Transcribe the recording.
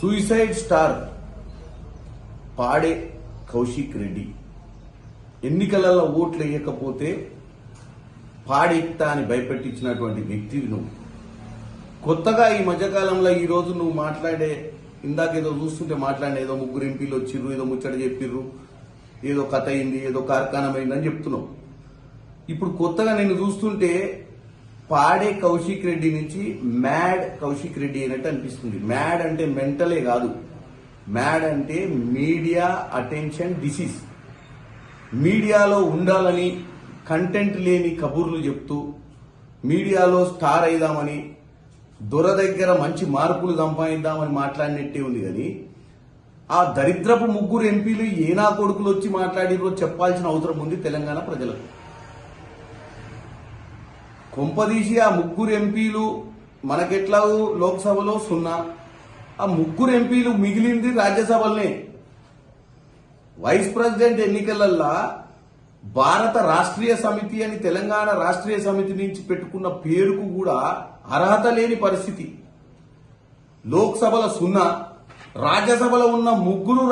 Suicide star పాడే కౌశిక్ రెడ్డి ఎన్నికలలో ఓట్లు వేయకపోతే పాడెక్తా అని భయపెట్టించినటువంటి వ్యక్తి నువ్వు. కొత్తగా ఈ మధ్యకాలంలో ఈ రోజు నువ్వు మాట్లాడే ఇందాకేదో చూస్తుంటే మాట్లాడిన ఏదో ముగ్గురు ఎంపీలు వచ్చిర్రు, ఏదో ముచ్చట చెప్పిర్రు, ఏదో కథ అయింది, ఏదో కార్ఖానమైంది అని చెప్తున్నావు. ఇప్పుడు కొత్తగా నేను చూస్తుంటే పాడే కౌశిక్ రెడ్డి నుంచి మ్యాడ్ కౌశిక్ రెడ్డి అయినట్టు అనిపిస్తుంది. మ్యాడ్ అంటే మెంటలే కాదు, మ్యాడ్ అంటే మీడియా అటెన్షన్ డిసీజ్. మీడియాలో ఉండాలని కంటెంట్ లేని కబుర్లు చెప్తూ మీడియాలో స్టార్ అయిదామని దొర దగ్గర మంచి మార్పులు సంపాదిద్దామని మాట్లాడినట్టే ఉంది. కానీ ఆ దరిద్రపు ముగ్గురు ఎంపీలు ఏనా కొడుకులు వచ్చి మాట్లాడిరో చెప్పాల్సిన అవసరం ఉంది తెలంగాణ ప్రజలకు. కొంపదీసి ఆ ముగ్గురు ఎంపీలు మనకెట్లా లోక్సభలో 0, ఆ ముగ్గురు ఎంపీలు మిగిలింది రాజ్యసభలనే. వైస్ ప్రెసిడెంట్ ఎన్నికలల్లా భారత రాష్ట్రీయ సమితి అని తెలంగాణ రాష్ట్రీయ సమితి నుంచి పెట్టుకున్న పేరుకు కూడా అర్హత లేని పరిస్థితి. లోక్సభలో 0, రాజ్యసభలో ఉన్న ముగ్గురు